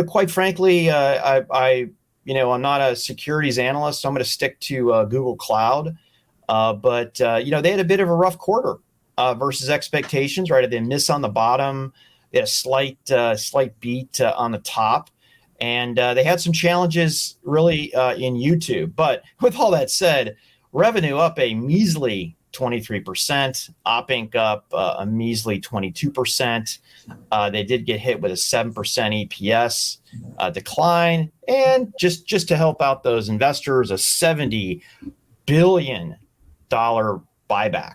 quite frankly, I'm not a securities analyst, so I'm going to stick to Google Cloud. But they had a bit of a rough quarter versus expectations, right? They miss on the bottom, they had a slight beat on the top, and they had some challenges really in YouTube. But with all that said, revenue up a measly 23%, op inc up a measly 22%. They did get hit with a 7% EPS decline, and just to help out those investors, a $70 billion buyback.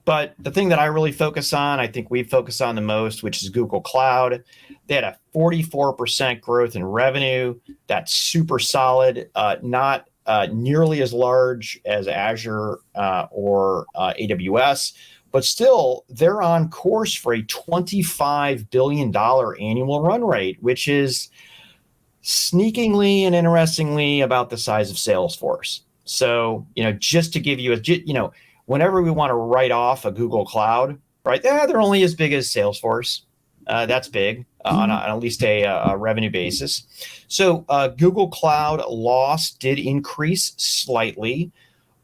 But the thing that I really focus on, I think we focus on the most, which is Google Cloud. They had a 44% growth in revenue. That's super solid, not nearly as large as Azure or AWS, but still they're on course for a $25 billion annual run rate, which is sneakingly and interestingly about the size of Salesforce. So, just to give you whenever we want to write off a Google Cloud, right? They're only as big as Salesforce. That's big on at least a revenue basis. So Google Cloud loss did increase slightly,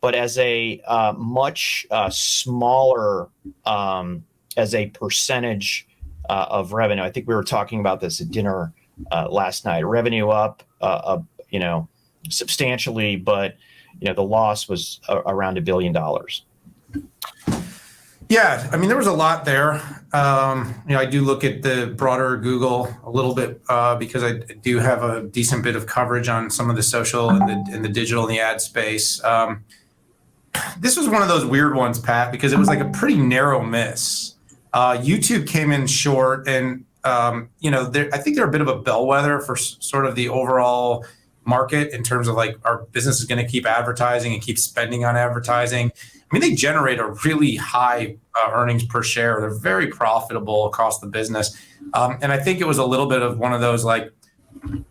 but as a much smaller as a percentage of revenue. I think we were talking about this at dinner last night. Revenue up, substantially, but the loss was around $1 billion. Yeah, there was a lot there. I do look at the broader Google a little bit because I do have a decent bit of coverage on some of the social and the digital and the ad space. This was one of those weird ones, Pat, because it was like a pretty narrow miss. YouTube came in short, and I think they're a bit of a bellwether for sort of the overall market in terms of like our business is going to keep advertising and keep spending on advertising. They generate a really high earnings per share. They're very profitable across the business. And I think it was a little bit of one of those, like,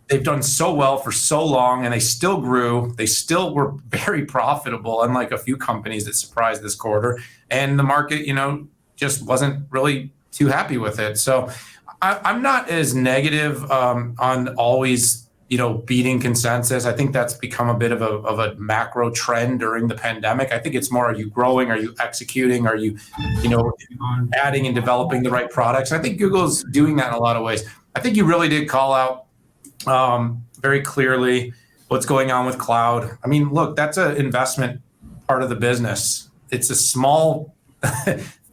they've done so well for so long and they still grew. They still were very profitable, unlike a few companies that surprised this quarter. And the market, just wasn't really too happy with it. So I'm not as negative on always beating consensus. I think that's become a bit of a macro trend during the pandemic. I think it's more, are you growing? Are you executing? Are you, adding and developing the right products? I think Google's doing that in a lot of ways. I think you really did call out very clearly what's going on with cloud. Look, that's an investment part of the business. It's a small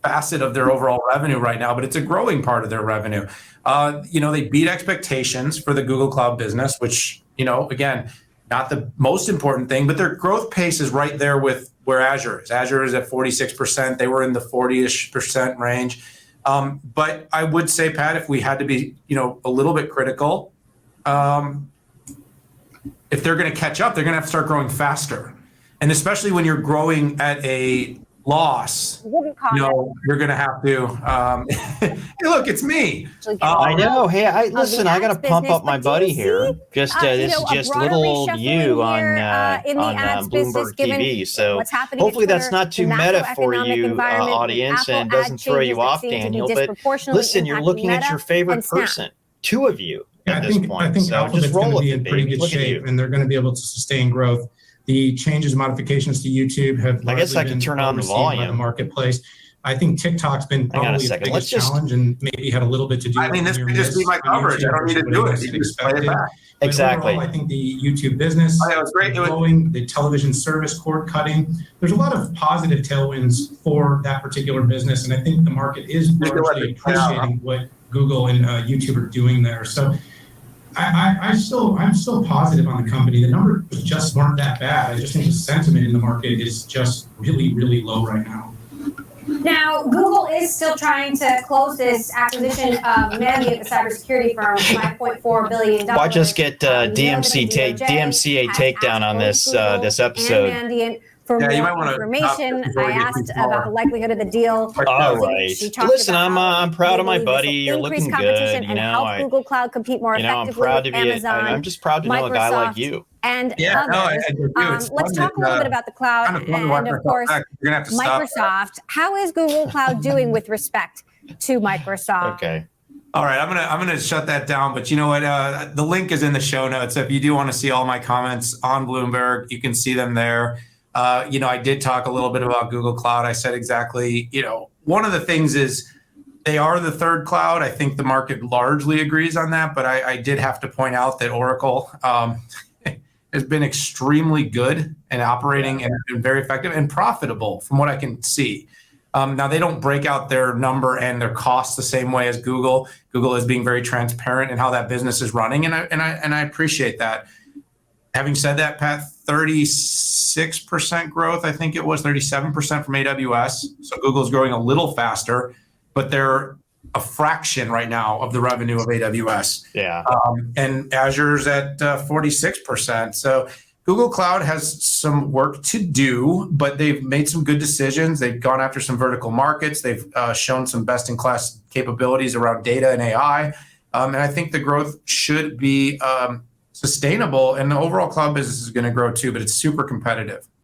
facet of their overall revenue right now, but it's a growing part of their revenue. They beat expectations for the Google Cloud business, which, again, not the most important thing, but their growth pace is right there with where Azure is. Azure is at 46%. They were in the 40-ish% range. But I would say, Pat, if we had to be, a little bit critical, if they're going to catch up, they're going to have to start growing faster. And especially when you're growing at a loss, you're going to have to. Hey, look, it's me. I know. Hey, listen. I got to pump up my buddy here. This is just little old you on Bloomberg TV. So hopefully that's not too meta for you, audience, and doesn't throw you off, Daniel. But listen, you're looking at your favorite person. Two of you at this point. I think so Alphabet's just roll going to with be it, in pretty baby. good Look at shape, you. and they're going to be able to sustain growth. The changes, modifications to YouTube have I guess I can been turn on the well-received by volume. the marketplace. I think TikTok's been Hang on a probably the second. biggest Let's just- challenge and maybe had a little bit to do with this near could just miss be my on coverage. I YouTube don't need to versus do what it. anyone You had just play it expected. back. But Exactly. overall, I think the YouTube business, Oh, yeah, it was great. growing, the television service cord cutting, there's a lot of positive tailwinds for that particular business. And I think the market is largely appreciating what Google and YouTube are doing there. So I'm still positive on the company. The numbers just weren't that bad. I just think the sentiment in the market is just really, really low right now. Now, Google is still trying to close this acquisition of Mandiant, the cybersecurity firm, $5.4 billion. Watch us get DMCA takedown on this episode. And Mandiant. For Yeah, you more might wanna information, before we I get asked too far. about the likelihood of the deal. All right. We talked Listen, about I'm proud of my they believe buddy. this will You're increase looking competition good. and help Google Cloud compete more I'm effectively proud to with be. Amazon. I'm just proud to know a guy like Microsoft, you. And Yeah, no, others. I do too. It's Let's fun talk a that, little bit about the cloud kind of fun to watch and, of myself course, back. You're gonna have to stop. Microsoft. How is Google Cloud doing with respect to Microsoft? Okay. All right, I'm gonna shut that down. But you know what? The link is in the show notes. If you do want to see all my comments on Bloomberg, you can see them there. I did talk a little bit about Google Cloud. I said exactly. One of the things is they are the third cloud. I think the market largely agrees on that. But I did have to point out that Oracle has been extremely good and operating and very effective and profitable from what I can see. Now, they don't break out their number and their costs the same way as Google. Google is being very transparent in how that business is running, and I appreciate that. Having said that, Pat, 36% growth, I think it was 37% from AWS. So Google's growing a little faster, but they're a fraction right now of the revenue of AWS. Yeah. And Azure's at 46%. So Google Cloud has some work to do, but they've made some good decisions. They've gone after some vertical markets. They've shown some best-in-class capabilities around data and AI. And I think the growth should be sustainable. And the overall cloud business is going to grow too, but it's super competitive.